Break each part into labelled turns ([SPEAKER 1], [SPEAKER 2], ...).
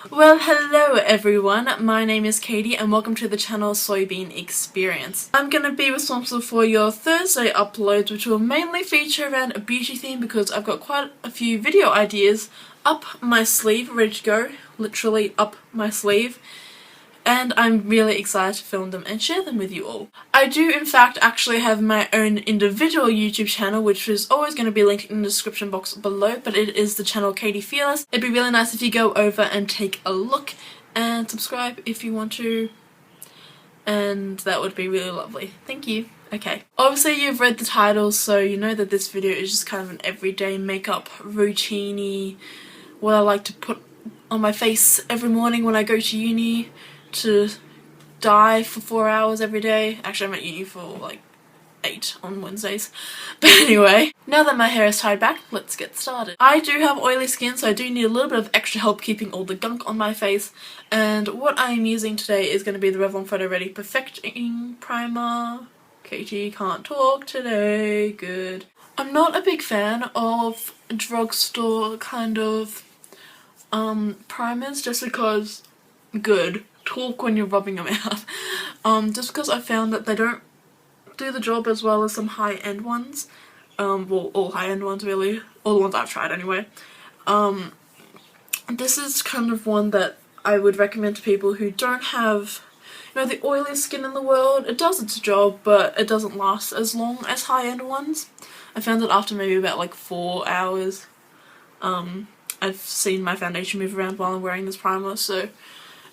[SPEAKER 1] Well, hello everyone, my name is Katie and welcome to the channel Soybean Experience. I'm gonna be responsible for your Thursday uploads, which will mainly feature around a beauty theme because I've got quite a few video ideas up my sleeve, ready to go, literally up my sleeve. And I'm really excited to film them and share them with you all. I do in fact actually have my own individual YouTube channel, which is always going to be linked in the description box below, but it is the channel Katie Fearless. It'd be really nice if you go over and take a look and subscribe if you want to, and that would be really lovely. Thank you. Okay. Obviously you've read the title, so you know that this video is just kind of an everyday makeup routine-y, what I like to put on my face every morning when I go to uni, to dye for 4 hours every day. Actually, I'm at uni for like 8 on Wednesdays. But anyway, now that my hair is tied back, let's get started. I do have oily skin, so I do need a little bit of extra help keeping all the gunk on my face. And what I am using today is going to be the Revlon Photoready Perfecting Primer. Katie can't talk today. Good. I'm not a big fan of drugstore kind of primers just because good. Talk when you're rubbing them out. Just because I found that they don't do the job as well as some high-end ones. Well, all high-end ones really. All the ones I've tried anyway. This is kind of one that I would recommend to people who don't have, you know, the oiliest skin in the world. It does its job, but it doesn't last as long as high-end ones. I found that after maybe about like 4 hours, I've seen my foundation move around while I'm wearing this primer, so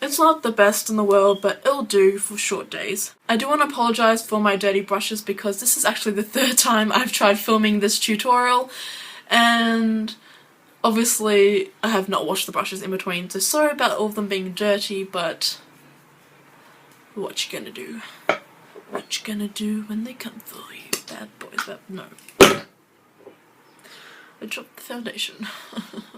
[SPEAKER 1] it's not the best in the world, but it'll do for short days. I do want to apologise for my dirty brushes because this is actually the 3rd time I've tried filming this tutorial, and obviously I have not washed the brushes in between, so sorry about all of them being dirty, but what you gonna do? What you gonna do when they come for you? Bad boys, but no. I dropped the foundation.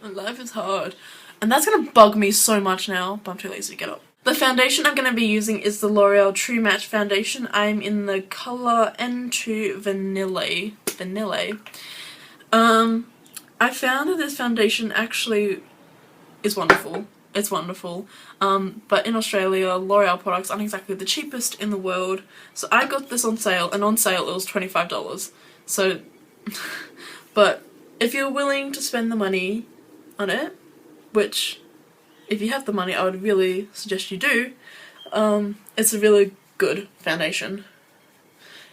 [SPEAKER 1] Life is hard. And that's going to bug me so much now, but I'm too lazy to get up. The foundation I'm going to be using is the L'Oreal True Match Foundation. I'm in the colour N2 Vanille. I found that this foundation actually is wonderful. It's wonderful. But in Australia, L'Oreal products aren't exactly the cheapest in the world. So I got this on sale, and on sale it was $25. So, but if you're willing to spend the money on it, which, if you have the money, I would really suggest you do, it's a really good foundation.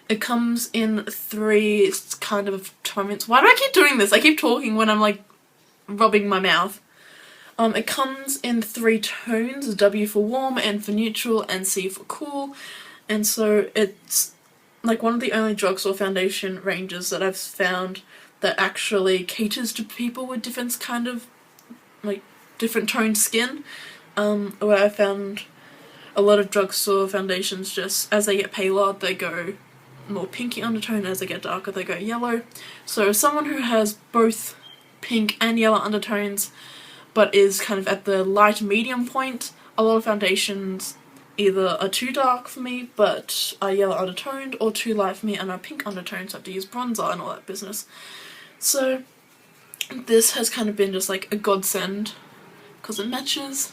[SPEAKER 1] It comes in 3 kind of tones. Why do I keep doing this? I keep talking when I'm like rubbing my mouth. It comes in 3 tones, W for warm, N for neutral, and C for cool. And so it's like one of the only drugstore foundation ranges that I've found that actually caters to people with different kind of like different toned skin, where I found a lot of drugstore foundations just as they get paler they go more pinky undertone, as they get darker they go yellow. So someone who has both pink and yellow undertones but is kind of at the light medium point, a lot of foundations either are too dark for me but are yellow undertoned, or too light for me and are pink undertoned, so I have to use bronzer and all that business. So this has kind of been just like a godsend because it matches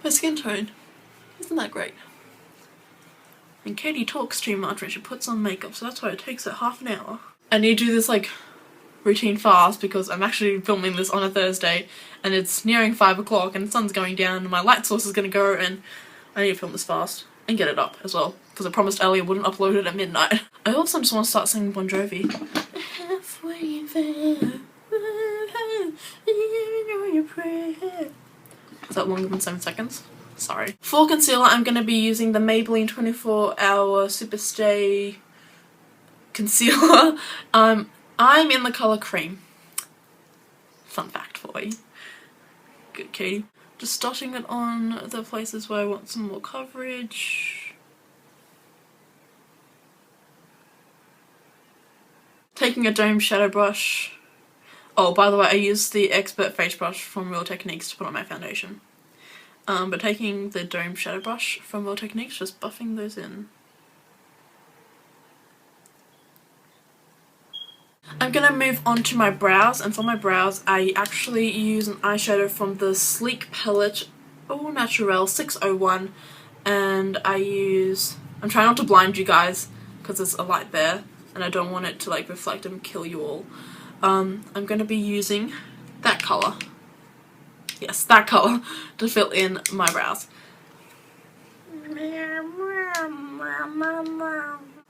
[SPEAKER 1] my skin tone. Isn't that great? And Katie talks too much when she puts on makeup, so that's why it takes her half an hour. I need to do this like routine fast because I'm actually filming this on a Thursday and it's nearing 5 o'clock and the sun's going down and my light source is going to go, and I need to film this fast and get it up as well because I promised Ellie I wouldn't upload it at midnight. I also just want to start singing Bon Jovi. Halfway there. Is that longer than 7 seconds? Sorry. For concealer, I'm going to be using the Maybelline 24-Hour Superstay Concealer. I'm in the colour Cream. Fun fact for you. Good, Katie. Just dotting it on the places where I want some more coverage. Taking a domed shadow brush. Oh, by the way, I used the Expert Face Brush from Real Techniques to put on my foundation. But taking the domed shadow brush from Real Techniques, just buffing those in. I'm gonna move on to my brows, and for my brows I actually use an eyeshadow from the Sleek palette, oh, Naturel 601, and I'm trying not to blind you guys because there's a light there and I don't want it to like reflect and kill you all. I'm gonna be using that colour, yes, that colour, to fill in my brows.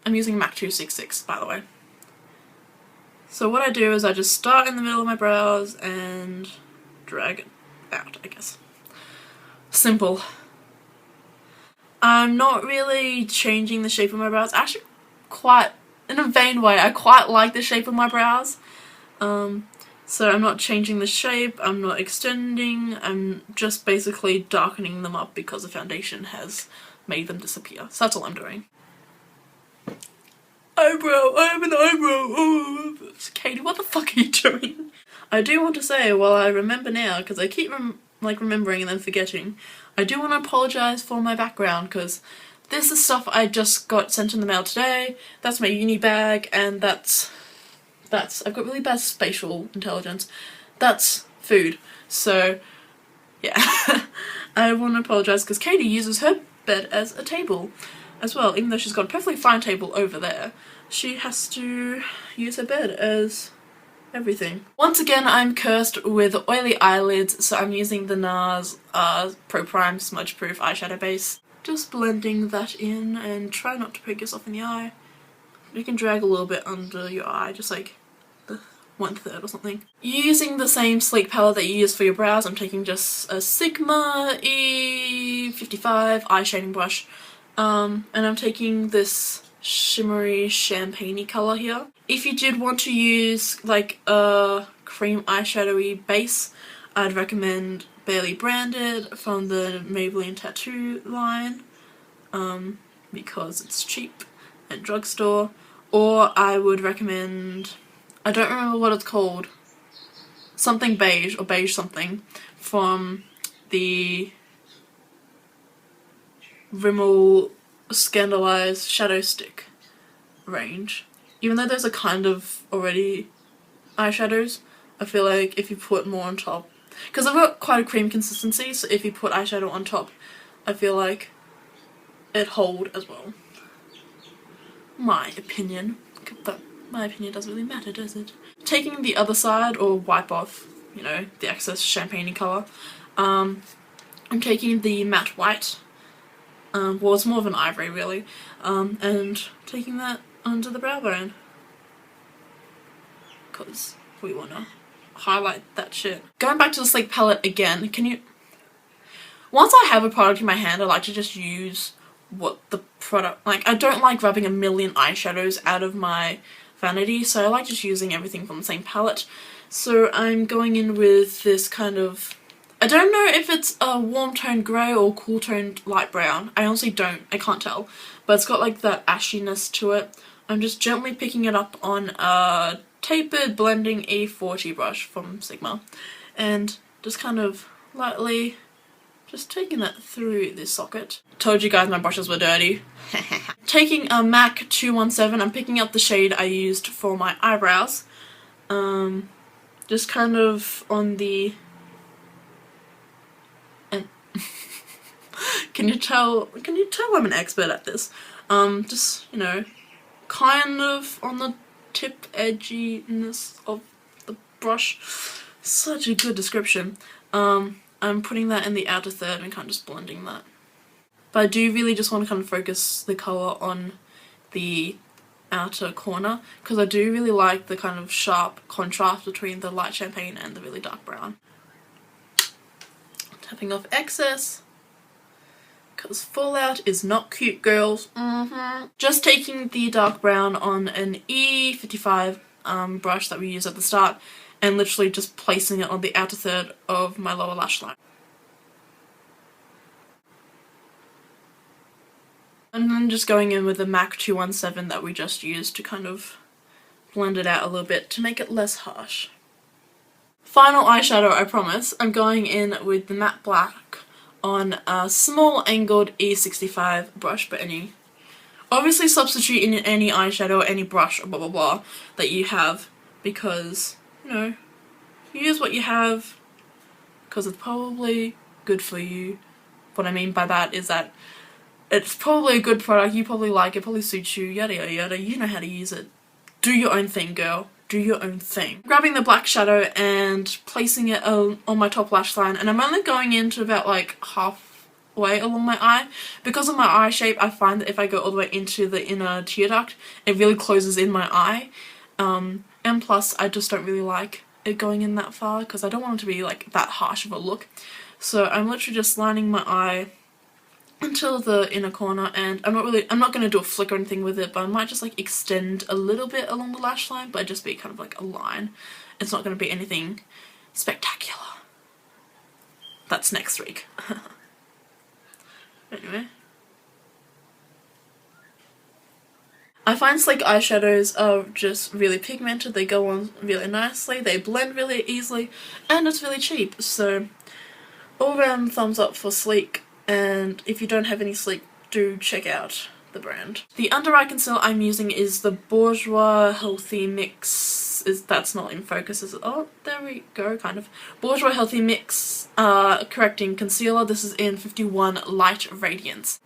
[SPEAKER 1] I'm using MAC 266, by the way. So what I do is I just start in the middle of my brows and drag it out, I guess. Simple. I'm not really changing the shape of my brows. Actually, quite, in a vain way, I quite like the shape of my brows. So I'm not changing the shape, I'm not extending, I'm just basically darkening them up because the foundation has made them disappear. So that's all I'm doing. Eyebrow, I have an eyebrow, oh. Katie, what the fuck are you doing? I do want to say, while I remember now, because I keep remembering and then forgetting, I do want to apologise for my background, because this is stuff I just got sent in the mail today. That's my uni bag, and that's I've got really bad spatial intelligence. That's food. So, yeah. I want to apologise because Katie uses her bed as a table as well. Even though she's got a perfectly fine table over there, she has to use her bed as everything. Once again, I'm cursed with oily eyelids, so I'm using the NARS Pro Prime Smudgeproof eyeshadow base. Just blending that in, and try not to poke yourself in the eye. You can drag a little bit under your eye, just like the 1/3 or something. Using the same sleek palette that you use for your brows, I'm taking just a Sigma E55 eye shading brush, and I'm taking this shimmery champagne-y colour here. If you did want to use like a cream eyeshadowy base, I'd recommend Barely Branded from the Maybelline tattoo line, because it's cheap at drugstore. Or I would recommend, I don't remember what it's called, something beige or beige something from the Rimmel Scandalized Shadow Stick range. Even though those are kind of already eyeshadows, I feel like if you put more on top, because I've got quite a cream consistency, so if you put eyeshadow on top, I feel like it'd hold as well. My opinion, but my opinion doesn't really matter, does it? Taking the other side, or wipe off, you know, the excess champagne colour, I'm taking the matte white, well, it's more of an ivory really, and taking that under the brow bone, because we want to highlight that shit. Going back to the Sleek palette again, once I have a product in my hand, I like to just use what the product, like, I don't like rubbing a million eyeshadows out of my vanity, so I like just using everything from the same palette. So I'm going in with this kind of, I don't know if it's a warm toned grey or cool toned light brown. I honestly I can't tell, but it's got like that ashiness to it. I'm just gently picking it up on a tapered blending E40 brush from Sigma, and just kind of lightly just taking that through this socket. Told you guys my brushes were dirty. Taking a MAC 217, I'm picking up the shade I used for my eyebrows. Just kind of on the... Can you tell I'm an expert at this? Just, you know, kind of on the tip edginess of the brush. Such a good description. I'm putting that in the outer third and kind of just blending that. But I do really just want to kind of focus the colour on the outer corner, because I do really like the kind of sharp contrast between the light champagne and the really dark brown. Tapping off excess, because fallout is not cute, girls. Just taking the dark brown on an E55 brush that we used at the start, and literally just placing it on the outer third of my lower lash line. And then just going in with the MAC 217 that we just used to kind of blend it out a little bit to make it less harsh. Final eyeshadow, I promise. I'm going in with the matte black on a small angled E65 brush, but obviously substitute in any eyeshadow or any brush or blah blah blah that you have because, you know, use what you have because it's probably good for you. What I mean by that is that it's probably a good product, you probably like it, probably suits you, yada yada yada, you know how to use it. Do your own thing, girl. Do your own thing. Grabbing the black shadow and placing it on my top lash line, and I'm only going into about like halfway along my eye. Because of my eye shape, I find that if I go all the way into the inner tear duct, it really closes in my eye. And plus, I just don't really like it going in that far because I don't want it to be like that harsh of a look. So I'm literally just lining my eye until the inner corner, and I'm not going to do a flick or anything with it, but I might just like extend a little bit along the lash line, but just be kind of like a line. It's not going to be anything spectacular. That's next week. Anyway. I find sleek eyeshadows are just really pigmented, they go on really nicely, they blend really easily, and it's really cheap, so all around thumbs up for sleek, and if you don't have any sleek, do check out the brand. The under eye concealer I'm using is the Bourjois Healthy Mix. That's not in focus, is it? Oh, there we go, kind of. Bourjois Healthy Mix Correcting Concealer. This is in 51 Light Radiance.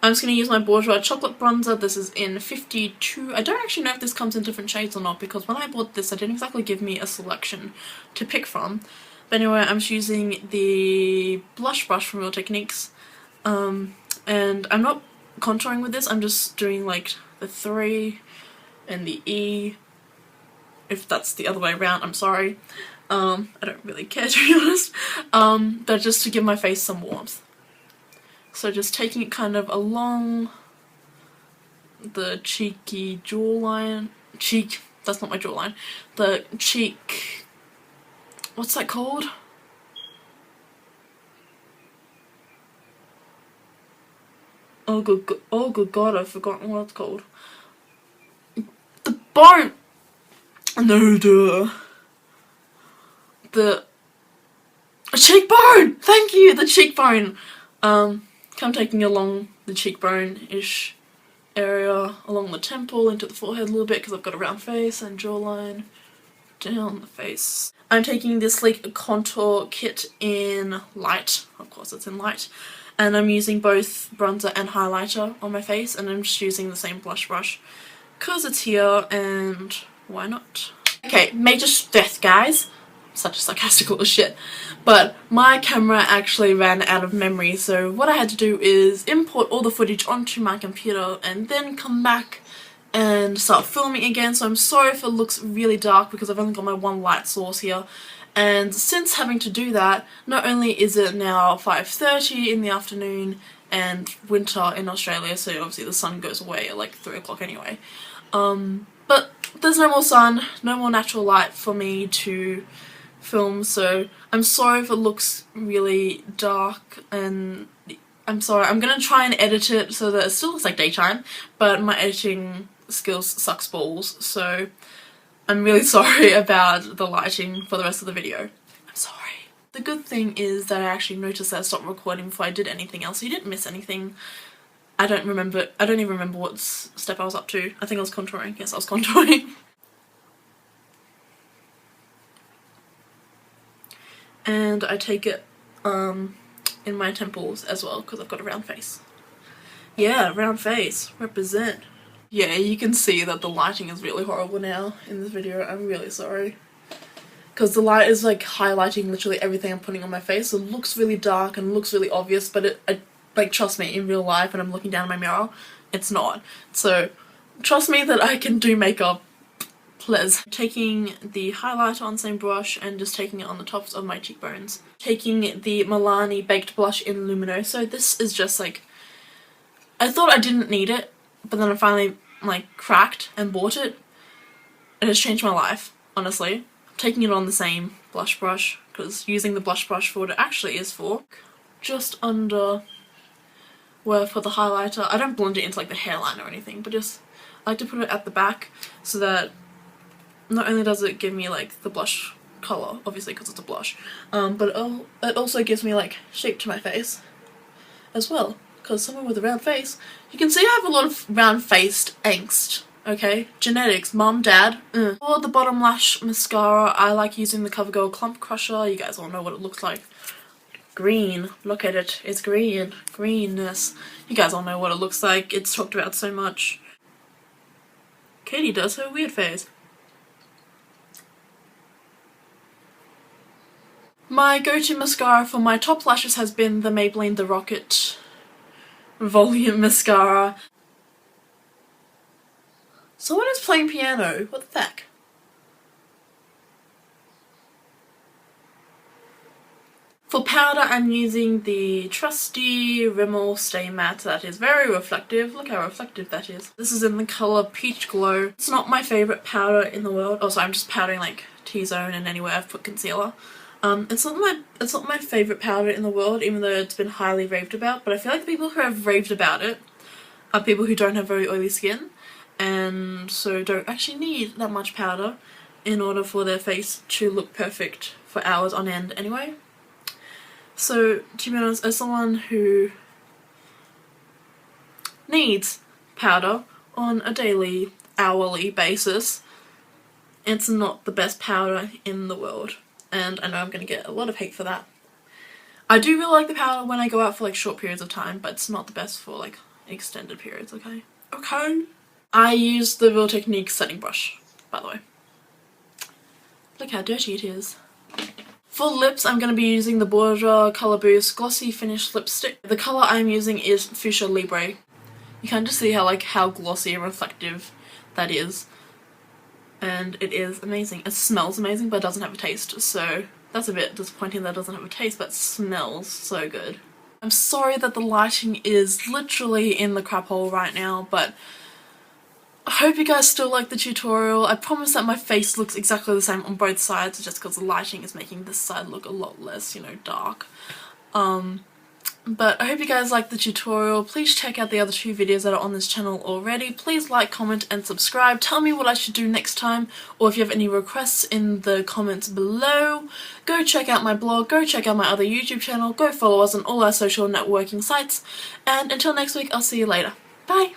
[SPEAKER 1] I'm just going to use my Bourjois Chocolate Bronzer. This is in 52. I don't actually know if this comes in different shades or not, because when I bought this, it didn't exactly give me a selection to pick from. But anyway, I'm just using the blush brush from Real Techniques. And I'm not contouring with this, I'm just doing like the 3 and the E. If that's the other way around, I'm sorry. I don't really care, to be honest. But just to give my face some warmth. So just taking it kind of along the cheeky jawline. That's not my jawline. The cheek, what's that called? Oh good god, I've forgotten what it's called. The bone! No, duh. The cheekbone! Thank you! The cheekbone! I'm taking along the cheekbone-ish area, along the temple, into the forehead a little bit because I've got a round face, and jawline, down the face. I'm taking this Sleek Contour Kit in light, of course it's in light, and I'm using both bronzer and highlighter on my face, and I'm just using the same blush brush because it's here, and why not? Okay, major death, guys. Such a sarcastic little shit. But my camera actually ran out of memory, so what I had to do is import all the footage onto my computer and then come back and start filming again. So I'm sorry if it looks really dark because I've only got my one light source here. And since having to do that, not only is it now 5:30 in the afternoon and winter in Australia, so obviously the sun goes away at like 3 o'clock anyway. But there's no more sun, no more natural light for me to film, so I'm sorry if it looks really dark, and I'm sorry. I'm gonna try and edit it so that it still looks like daytime, but my editing skills sucks balls, so I'm really sorry about the lighting for the rest of the video. I'm sorry. The good thing is that I actually noticed that I stopped recording before I did anything else, so you didn't miss anything. I don't even remember what step I was up to. I think I was contouring. Yes, I was contouring. And I take it in my temples as well because I've got a round face. Yeah, round face. Represent. Yeah, you can see that the lighting is really horrible now in this video. I'm really sorry. Because the light is like highlighting literally everything I'm putting on my face. So it looks really dark and looks really obvious, but like, trust me, in real life when I'm looking down at my mirror, it's not. So trust me that I can do makeup. Please. Taking the highlighter on the same brush and just taking it on the tops of my cheekbones. Taking the Milani Baked Blush in Luminoso. This is just like, I thought I didn't need it, but then I finally like cracked and bought it. It has changed my life, honestly. Taking it on the same blush brush, because using the blush brush for what it actually is for. Just under where I put the highlighter. I don't blend it into like the hairline or anything, but just I like to put it at the back so that not only does it give me like the blush colour, obviously because it's a blush, but it also gives me like shape to my face as well, because someone with a round face, you can see I have a lot of round-faced angst, okay? Genetics, mum, dad. For the bottom lash mascara, I like using the Covergirl Clump Crusher. You guys all know what it looks like. Green, look at it, it's green, greenness. You guys all know what it looks like, it's talked about so much. Katie does her weird phase. My go-to mascara for my top lashes has been the Maybelline The Rocket Volume Mascara. Someone is playing piano, what the heck? For powder, I'm using the trusty Rimmel Stay Matte. That is very reflective. Look how reflective that is. This is in the colour Peach Glow. It's not my favourite powder in the world. Also, I'm just powdering like T-zone and anywhere I've put concealer. It's not my favourite powder in the world, even though it's been highly raved about, but I feel like the people who have raved about it are people who don't have very oily skin, and so don't actually need that much powder in order for their face to look perfect for hours on end anyway. So, to be honest, as someone who needs powder on a daily, hourly basis, it's not the best powder in the world. And I know I'm going to get a lot of hate for that. I do really like the powder when I go out for like short periods of time, but it's not the best for like extended periods, okay? Okay. I use the Real Technique setting brush, by the way. Look how dirty it is. For lips, I'm going to be using the Bourjois Colour Boost Glossy Finish Lipstick. The colour I'm using is Fuchsia Libre. You can just see how glossy and reflective that is. And it is amazing. It smells amazing, but it doesn't have a taste, so that's a bit disappointing that it doesn't have a taste, but it smells so good. I'm sorry that the lighting is literally in the crap hole right now, but I hope you guys still like the tutorial. I promise that my face looks exactly the same on both sides, just because the lighting is making this side look a lot less, you know, dark. But I hope you guys liked the tutorial. Please check out the other 2 videos that are on this channel already. Please like, comment and subscribe. Tell me what I should do next time, or if you have any requests in the comments below. Go check out my blog, go check out my other YouTube channel, go follow us on all our social networking sites, and until next week, I'll see you later. Bye!